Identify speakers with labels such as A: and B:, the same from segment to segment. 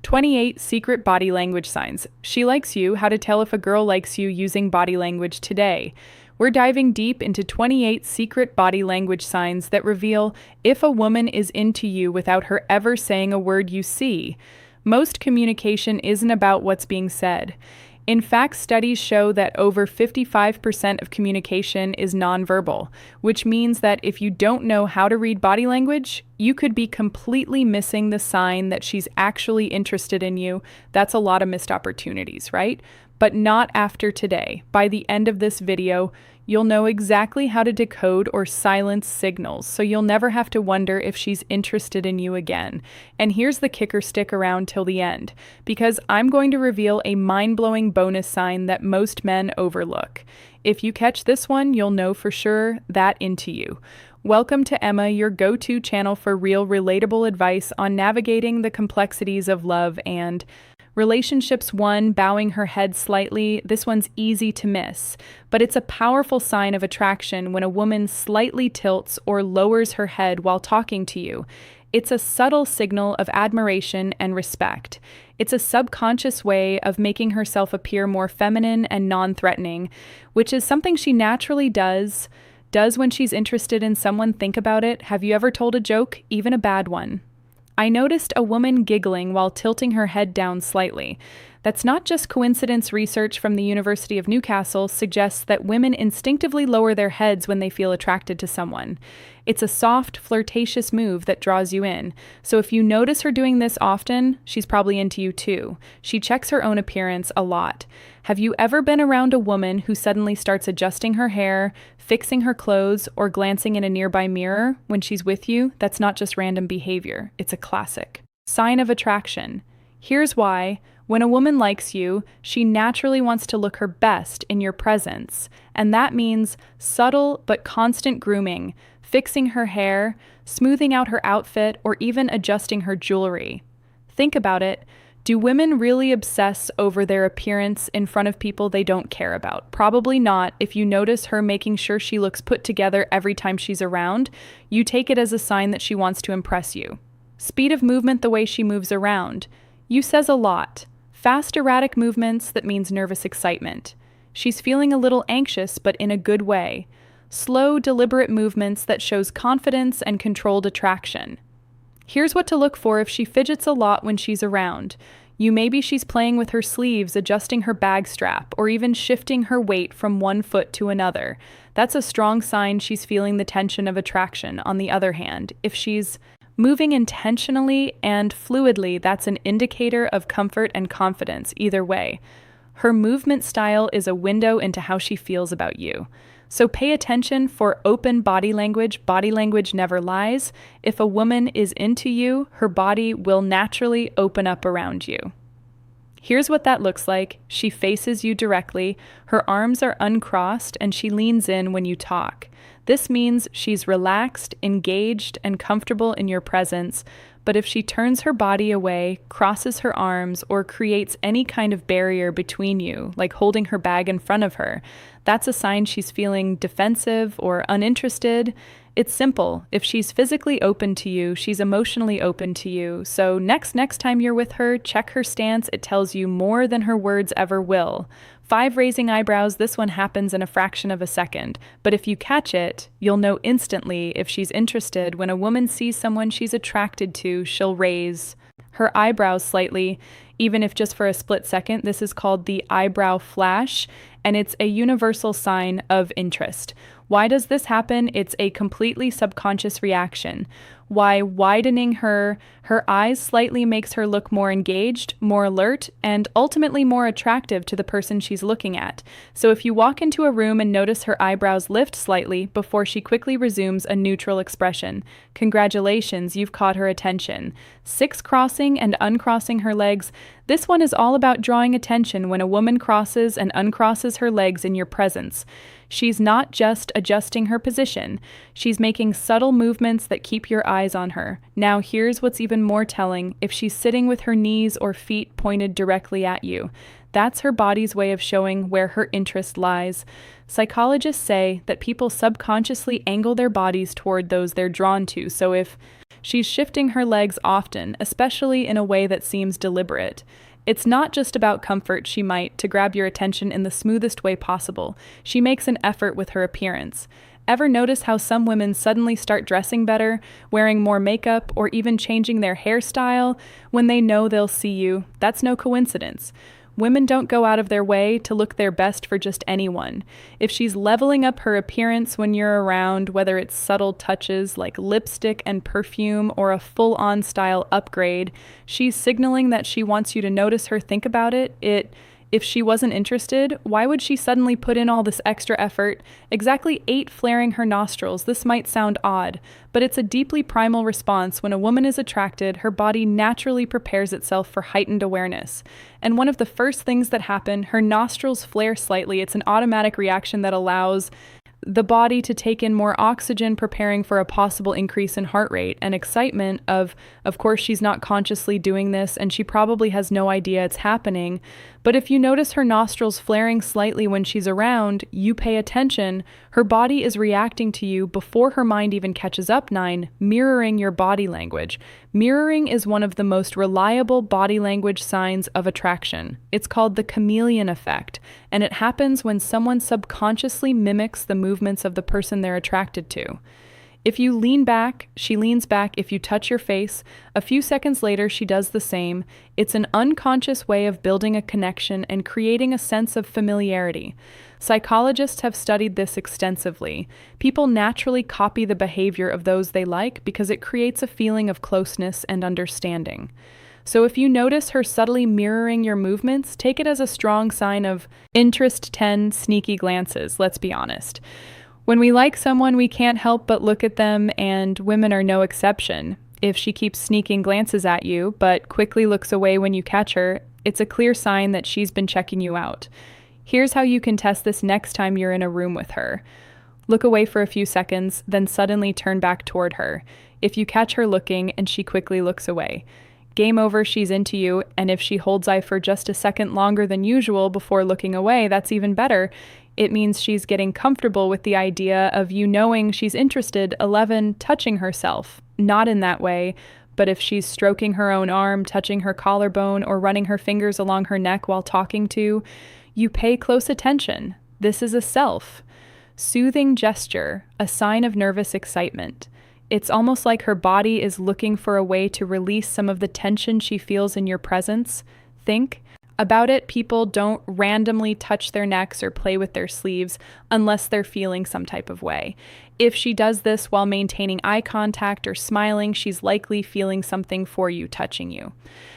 A: 28 Secret Body Language Signs. She likes you. How to tell if a girl likes you using body language today. We're diving deep into 28 secret body language signs that reveal if a woman is into you without her ever saying a word you see. Most communication isn't about what's being said. In fact, studies show that over 55% of communication is nonverbal, which means that if you don't know how to read body language, you could be completely missing the sign that she's actually interested in you. That's a lot of missed opportunities, right? But not after today. By the end of this video, you'll know exactly how to decode or silence signals, so you'll never have to wonder if she's interested in you again. And here's the kicker: stick around till the end, because I'm going to reveal a mind-blowing bonus sign that most men overlook. If you catch this one, you'll know for sure that into you. Welcome to Emma, your go-to channel for real, relatable advice on navigating the complexities of love and relationships. 1. Bowing her head slightly. This one's easy to miss, but it's a powerful sign of attraction when a woman slightly tilts or lowers her head while talking to you. It's a subtle signal of admiration and respect. It's a subconscious way of making herself appear more feminine and non-threatening, which is something she naturally does when she's interested in someone. Think about it. Have you ever told a joke, even a bad one? I noticed a woman giggling while tilting her head down slightly. That's not just coincidence. Research from the University of Newcastle suggests that women instinctively lower their heads when they feel attracted to someone. It's a soft, flirtatious move that draws you in. So if you notice her doing this often, she's probably into you too. She checks her own appearance a lot. Have you ever been around a woman who suddenly starts adjusting her hair, fixing her clothes, or glancing in a nearby mirror when she's with you? That's not just random behavior. It's a classic sign of attraction. Here's why. When a woman likes you, she naturally wants to look her best in your presence, and that means subtle but constant grooming, fixing her hair, smoothing out her outfit, or even adjusting her jewelry. Think about it. Do women really obsess over their appearance in front of people they don't care about? Probably not. If you notice her making sure she looks put together every time she's around, you take it as a sign that she wants to impress you. Speed of movement, the way she moves around. You says a lot. Fast, erratic movements, that means nervous excitement. She's feeling a little anxious, but in a good way. Slow, deliberate movements that shows confidence and controlled attraction. Here's what to look for if she fidgets a lot when she's around. Maybe she's playing with her sleeves, adjusting her bag strap, or even shifting her weight from one foot to another. That's a strong sign she's feeling the tension of attraction. On the other hand, if she's moving intentionally and fluidly, that's an indicator of comfort and confidence. Either way, her movement style is a window into how she feels about you. So pay attention for open body language. Body language never lies. If a woman is into you, her body will naturally open up around you. Here's what that looks like. She faces you directly, her arms are uncrossed, and she leans in when you talk. This means she's relaxed, engaged, and comfortable in your presence. But if she turns her body away, crosses her arms, or creates any kind of barrier between you, like holding her bag in front of her, that's a sign she's feeling defensive or uninterested. It's simple. If she's physically open to you, she's emotionally open to you. So next time you're with her, check her stance. It tells you more than her words ever will. 5. Raising eyebrows. This one happens in a fraction of a second. But if you catch it, you'll know instantly if she's interested. When a woman sees someone she's attracted to, she'll raise her eyebrows slightly, even if just for a split second. This is called the eyebrow flash, and it's a universal sign of interest. Why does this happen? It's a completely subconscious reaction. Why widening her eyes slightly makes her look more engaged, more alert, and ultimately more attractive to the person she's looking at. So if you walk into a room and notice her eyebrows lift slightly before she quickly resumes a neutral expression, congratulations, you've caught her attention. 6. Crossing and uncrossing her legs. This one is all about drawing attention. When a woman crosses and uncrosses her legs in your presence, she's not just adjusting her position, she's making subtle movements that keep your eyes on her. Now here's what's even more telling. If she's sitting with her knees or feet pointed directly at you, that's her body's way of showing where her interest lies. Psychologists say that people subconsciously angle their bodies toward those they're drawn to. So if She's shifting her legs often, especially in a way that seems deliberate. It's not just about comfort. She might, to grab your attention in the smoothest way possible. She makes an effort with her appearance. Ever notice how some women suddenly start dressing better, wearing more makeup, or even changing their hairstyle when they know they'll see you? That's no coincidence. Women don't go out of their way to look their best for just anyone. If she's leveling up her appearance when you're around, whether it's subtle touches like lipstick and perfume or a full-on style upgrade, she's signaling that she wants you to notice her, think about it. If she wasn't interested, why would she suddenly put in all this extra effort? Exactly 8 flaring her nostrils. This might sound odd, but it's a deeply primal response. When a woman is attracted, her body naturally prepares itself for heightened awareness. And one of the first things that happen, her nostrils flare slightly. It's an automatic reaction that allows the body to take in more oxygen, preparing for a possible increase in heart rate and excitement. Of course, she's not consciously doing this, and she probably has no idea it's happening. But if you notice her nostrils flaring slightly when she's around, you pay attention. Her body is reacting to you before her mind even catches up. 9, mirroring your body language. Mirroring is one of the most reliable body language signs of attraction. It's called the chameleon effect, and it happens when someone subconsciously mimics the movements of the person they're attracted to. If you lean back, she leans back. If you touch your face, a few seconds later, she does the same. It's an unconscious way of building a connection and creating a sense of familiarity. Psychologists have studied this extensively. People naturally copy the behavior of those they like because it creates a feeling of closeness and understanding. So if you notice her subtly mirroring your movements, take it as a strong sign of interest. 10, sneaky glances. Let's be honest. When we like someone, we can't help but look at them, and women are no exception. If she keeps sneaking glances at you, but quickly looks away when you catch her, it's a clear sign that she's been checking you out. Here's how you can test this next time you're in a room with her. Look away for a few seconds, then suddenly turn back toward her. If you catch her looking and she quickly looks away, game over, she's into you. And if she holds eye for just a second longer than usual before looking away, that's even better. It means she's getting comfortable with the idea of you knowing she's interested. 11, touching herself. Not in that way, but if she's stroking her own arm, touching her collarbone, or running her fingers along her neck while talking to you, pay close attention. This is a soothing gesture, a sign of nervous excitement. It's almost like her body is looking for a way to release some of the tension she feels in your presence. Think about it. People don't randomly touch their necks or play with their sleeves unless they're feeling some type of way. If she does this while maintaining eye contact or smiling, she's likely feeling something for you, touching you.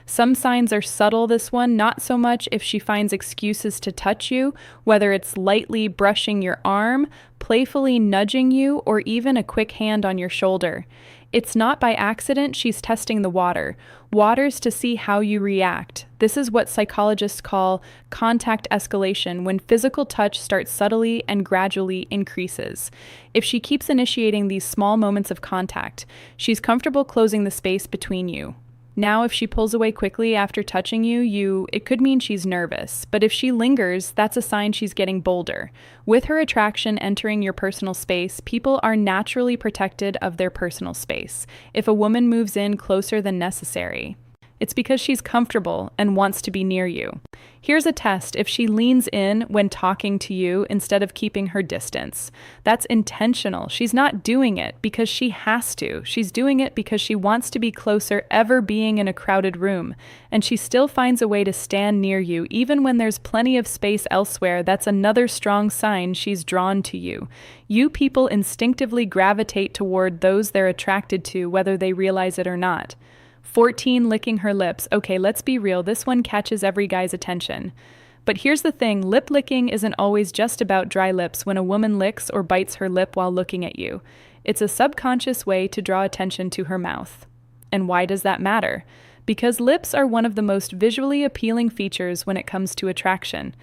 A: Some signs are subtle. This one, not so much if she finds excuses to touch you, whether it's lightly brushing your arm, playfully nudging you, or even a quick hand on your shoulder. It's not by accident. She's testing the waters to see how you react. This is what psychologists call contact escalation, when physical touch starts subtly and gradually increases. If she keeps initiating these small moments of contact, she's comfortable closing the space between you. Now, if she pulls away quickly after touching you, it could mean she's nervous. But if she lingers, that's a sign she's getting bolder. With her attraction entering your personal space, people are naturally protected of their personal space. If a woman moves in closer than necessary, it's because she's comfortable and wants to be near you. Here's a test. If she leans in when talking to you instead of keeping her distance, that's intentional. She's not doing it because she has to. She's doing it because she wants to be closer, ever being in a crowded room. And she still finds a way to stand near you, even when there's plenty of space elsewhere. That's another strong sign she's drawn to you. You people instinctively gravitate toward those they're attracted to, whether they realize it or not. 14, licking her lips. Okay, let's be real. This one catches every guy's attention. But here's the thing. Lip licking isn't always just about dry lips. When a woman licks or bites her lip while looking at you, it's a subconscious way to draw attention to her mouth. And why does that matter? Because lips are one of the most visually appealing features when it comes to attraction.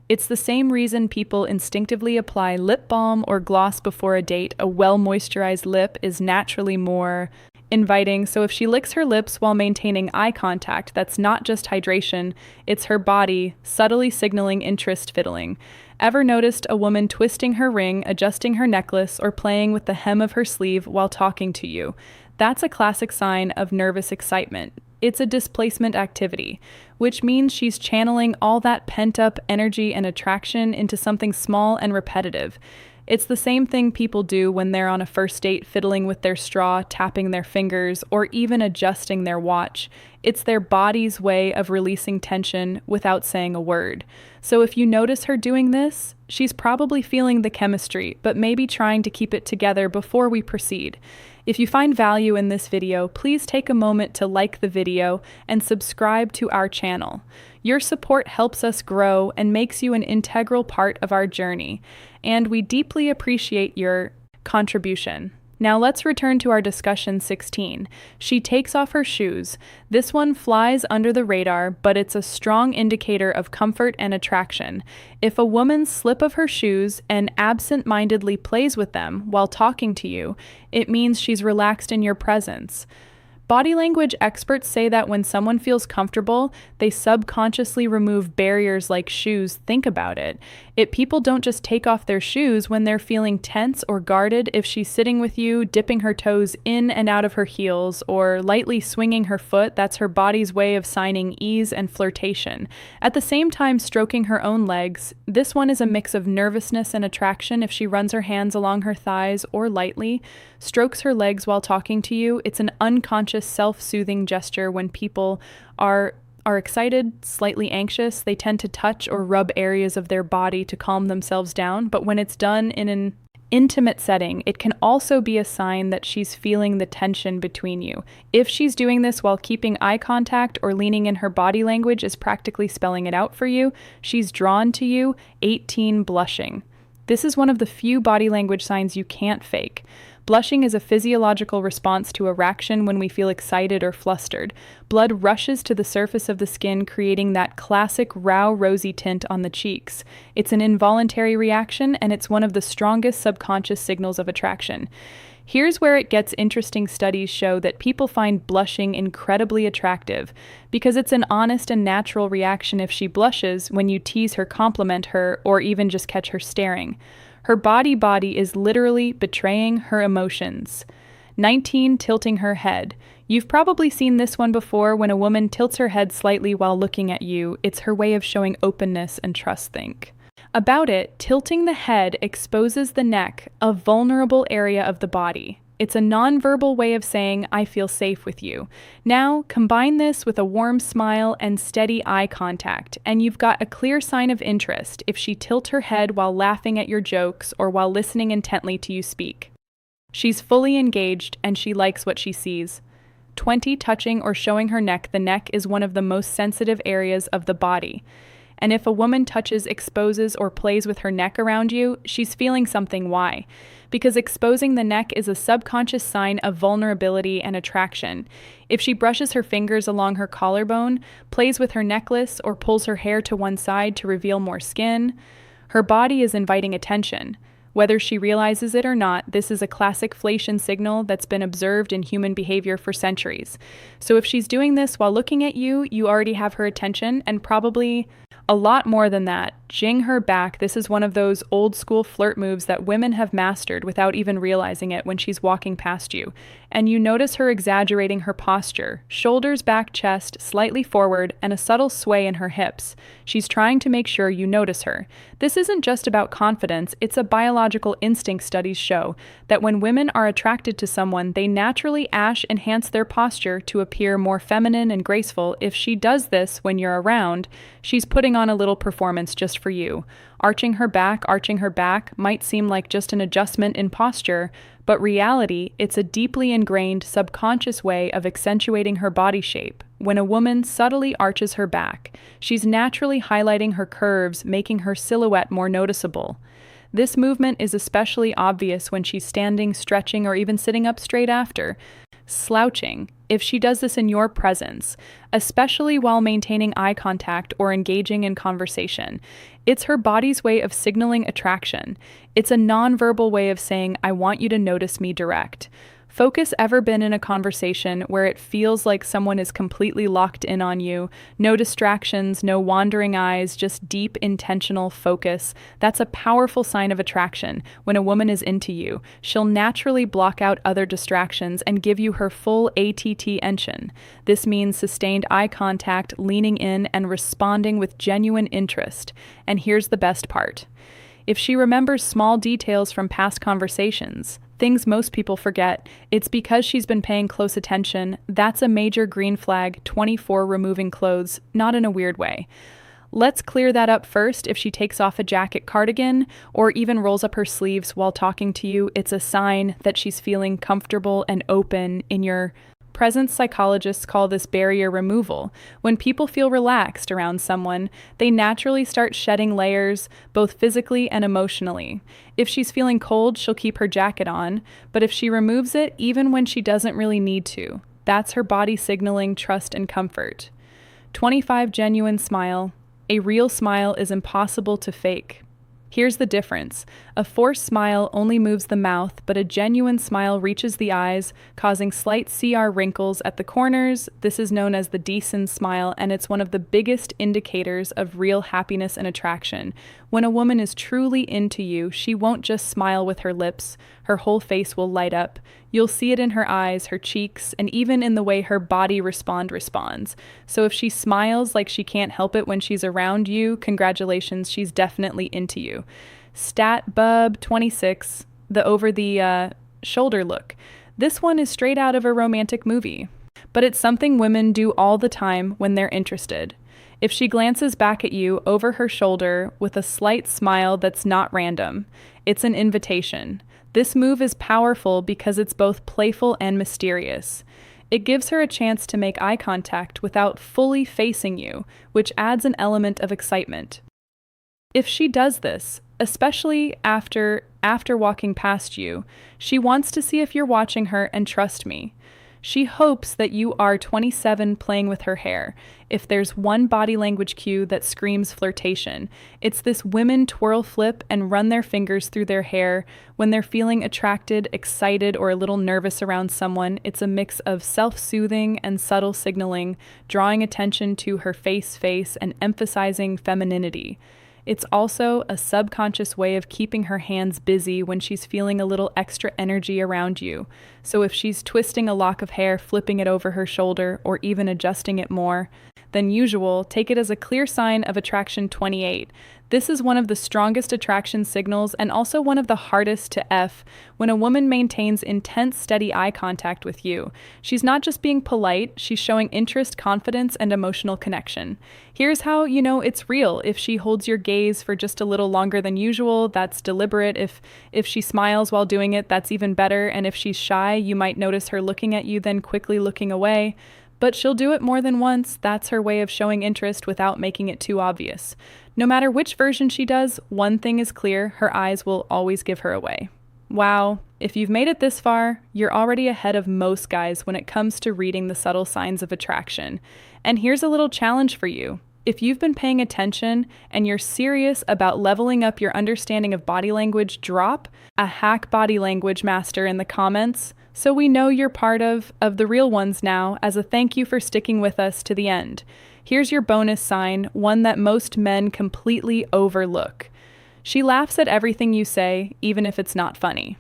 A: It's the same reason people instinctively apply lip balm or gloss before a date. A well-moisturized lip is naturally more inviting. So if she licks her lips while maintaining eye contact, that's not just hydration, it's her body subtly signaling interest. Fiddling. Ever noticed a woman twisting her ring, adjusting her necklace, or playing with the hem of her sleeve while talking to you? That's a classic sign of nervous excitement. It's a displacement activity, which means she's channeling all that pent-up energy and attraction into something small and repetitive. It's the same thing people do when they're on a first date fiddling with their straw, tapping their fingers, or even adjusting their watch. It's their body's way of releasing tension without saying a word. So if you notice her doing this, she's probably feeling the chemistry, but maybe trying to keep it together before we proceed. If you find value in this video, please take a moment to like the video and subscribe to our channel. Your support helps us grow and makes you an integral part of our journey, and we deeply appreciate your contribution. Now let's return to our discussion 16. She takes off her shoes. This one flies under the radar, but it's a strong indicator of comfort and attraction. If a woman slip of her shoes and absent-mindedly plays with them while talking to you, it means she's relaxed in your presence. Body language experts say that when someone feels comfortable, they subconsciously remove barriers like shoes. Think about it. People don't just take off their shoes when they're feeling tense or guarded. If she's sitting with you, dipping her toes in and out of her heels, or lightly swinging her foot, that's her body's way of signing ease and flirtation. At the same time, stroking her own legs, this one is a mix of nervousness and attraction. If she runs her hands along her thighs or lightly strokes her legs while talking to you, it's an unconscious self-soothing gesture. When people are excited, slightly anxious, they tend to touch or rub areas of their body to calm themselves down. But when it's done in an intimate setting, it can also be a sign that she's feeling the tension between you. If she's doing this while keeping eye contact or leaning in, her body language is practically spelling it out for you. She's drawn to you. 18, blushing. This is one of the few body language signs you can't fake. Blushing is a physiological response to a reaction when we feel excited or flustered. Blood rushes to the surface of the skin, creating that classic raw rosy tint on the cheeks. It's an involuntary reaction, and it's one of the strongest subconscious signals of attraction. Here's where it gets interesting. Studies show that people find blushing incredibly attractive because it's an honest and natural reaction. If she blushes when you tease her, compliment her, or even just catch her staring, her body is literally betraying her emotions. 19, tilting her head. You've probably seen this one before. When a woman tilts her head slightly while looking at you, it's her way of showing openness and trust. Think about it. Tilting the head exposes the neck, a vulnerable area of the body. It's a nonverbal way of saying, I feel safe with you. Now, combine this with a warm smile and steady eye contact, and you've got a clear sign of interest. If she tilts her head while laughing at your jokes or while listening intently to you speak, she's fully engaged and she likes what she sees. 20, touching or showing her neck. The neck is one of the most sensitive areas of the body. And if a woman touches, exposes, or plays with her neck around you, she's feeling something. Why? Because exposing the neck is a subconscious sign of vulnerability and attraction. If she brushes her fingers along her collarbone, plays with her necklace, or pulls her hair to one side to reveal more skin, her body is inviting attention. Whether she realizes it or not, this is a classic fellation signal that's been observed in human behavior for centuries. So if she's doing this while looking at you, you already have her attention, and probably a lot more than that. Jing her back. This is one of those old school flirt moves that women have mastered without even realizing it. When she's walking past you and you notice her exaggerating her posture, shoulders back, chest slightly forward, and a subtle sway in her hips, she's trying to make sure you notice her. This isn't just about confidence, it's a biological instinct. Studies show that when women are attracted to someone, they naturally enhance their posture to appear more feminine and graceful. If she does this when you're around, she's putting on a little performance just for you. Arching her back might seem like just an adjustment in posture, but reality, it's a deeply ingrained subconscious way of accentuating her body shape. When a woman subtly arches her back, she's naturally highlighting her curves, making her silhouette more noticeable. This movement is especially obvious when she's standing, stretching, or even sitting up straight after. Slouching. If she does this in your presence, especially while maintaining eye contact or engaging in conversation, it's her body's way of signaling attraction. It's a nonverbal way of saying, I want you to notice me. Direct. Focus ever been in a conversation where it feels like someone is completely locked in on you? No distractions, no wandering eyes, just deep, intentional focus. That's a powerful sign of attraction. When a woman is into you, she'll naturally block out other distractions and give you her full attention. This means sustained eye contact, leaning in, and responding with genuine interest. And here's the best part. If she remembers small details from past conversations, things most people forget, it's because she's been paying close attention. That's a major green flag. 24, removing clothes, not in a weird way. Let's clear that up first. If she takes off a jacket, cardigan, or even rolls up her sleeves while talking to you, it's a sign that she's feeling comfortable and open in your presence. Psychologists call this barrier removal. When people feel relaxed around someone, they naturally start shedding layers, both physically and emotionally. If she's feeling cold, she'll keep her jacket on, but if she removes it, even when she doesn't really need to, that's her body signaling trust and comfort. 25, genuine smile. A real smile is impossible to fake. Here's the difference. A forced smile only moves the mouth, but a genuine smile reaches the eyes, causing slight CR wrinkles at the corners. This is known as the decent smile, and it's one of the biggest indicators of real happiness and attraction. When a woman is truly into you, she won't just smile with her lips. Her whole face will light up. You'll see it in her eyes, her cheeks, and even in the way her body responds. So if she smiles like she can't help it when she's around you, congratulations, she's definitely into you. Stat bub 26, the over the shoulder look. This one is straight out of a romantic movie, but it's something women do all the time when they're interested. If she glances back at you over her shoulder with a slight smile that's not random, it's an invitation. This move is powerful because it's both playful and mysterious. It gives her a chance to make eye contact without fully facing you, which adds an element of excitement. If she does this, especially after walking past you, she wants to see if you're watching her, and trust me, she hopes that you are 27 playing with her hair. If there's one body language cue that screams flirtation, it's this: women twirl, flip, and run their fingers through their hair when they're feeling attracted, excited, or a little nervous around someone. It's a mix of self-soothing and subtle signaling, drawing attention to her face, and emphasizing femininity. It's also a subconscious way of keeping her hands busy when she's feeling a little extra energy around you. So if she's twisting a lock of hair, flipping it over her shoulder, or even adjusting it more than usual, take it as a clear sign of attraction. 28. This is one of the strongest attraction signals and also one of the hardest to F. When a woman maintains intense, steady eye contact with you, she's not just being polite, she's showing interest, confidence, and emotional connection. Here's how you know it's real. If she holds your gaze for just a little longer than usual, that's deliberate. If she smiles while doing it, that's even better. And if she's shy, you might notice her looking at you, then quickly looking away. But she'll do it more than once. That's her way of showing interest without making it too obvious. No matter which version she does, one thing is clear: her eyes will always give her away. Wow, if you've made it this far, you're already ahead of most guys when it comes to reading the subtle signs of attraction. And here's a little challenge for you. If you've been paying attention and you're serious about leveling up your understanding of body language, drop a hack body language master in the comments so we know you're part of the real ones now, as a thank you for sticking with us to the end. Here's your bonus sign, one that most men completely overlook. She laughs at everything you say, even if it's not funny.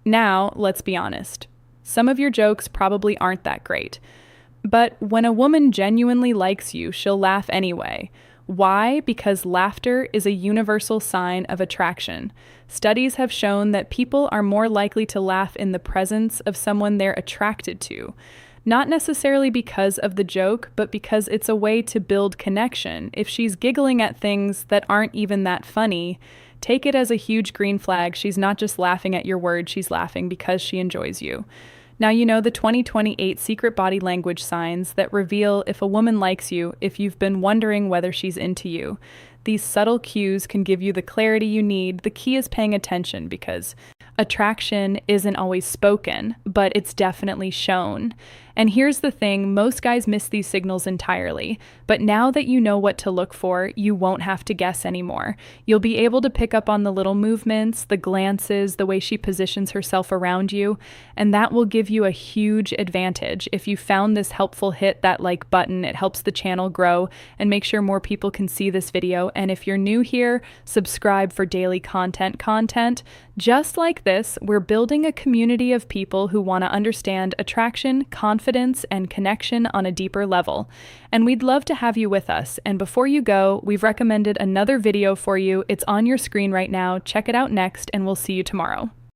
A: Now, let's be honest. Some of your jokes probably aren't that great. But when a woman genuinely likes you, she'll laugh anyway. Why? Because laughter is a universal sign of attraction. Studies have shown that people are more likely to laugh in the presence of someone they're attracted to. Not necessarily because of the joke, but because it's a way to build connection. If she's giggling at things that aren't even that funny, take it as a huge green flag. She's not just laughing at your words, she's laughing because she enjoys you. Now you know the 2028 secret body language signs that reveal if a woman likes you, if you've been wondering whether she's into you. These subtle cues can give you the clarity you need. The key is paying attention, because Attraction isn't always spoken, but it's definitely shown. And here's the thing, most guys miss these signals entirely, but now that you know what to look for, you won't have to guess anymore. You'll be able to pick up on the little movements, the glances, the way she positions herself around you, and that will give you a huge advantage. If you found this helpful, hit that like button. It helps the channel grow and make sure more people can see this video. And if you're new here, subscribe for daily content. Just like this, we're building a community of people who want to understand attraction, confidence, and connection on a deeper level. And we'd love to have you with us. And before you go, we've recommended another video for you. It's on your screen right now. Check it out next, and we'll see you tomorrow.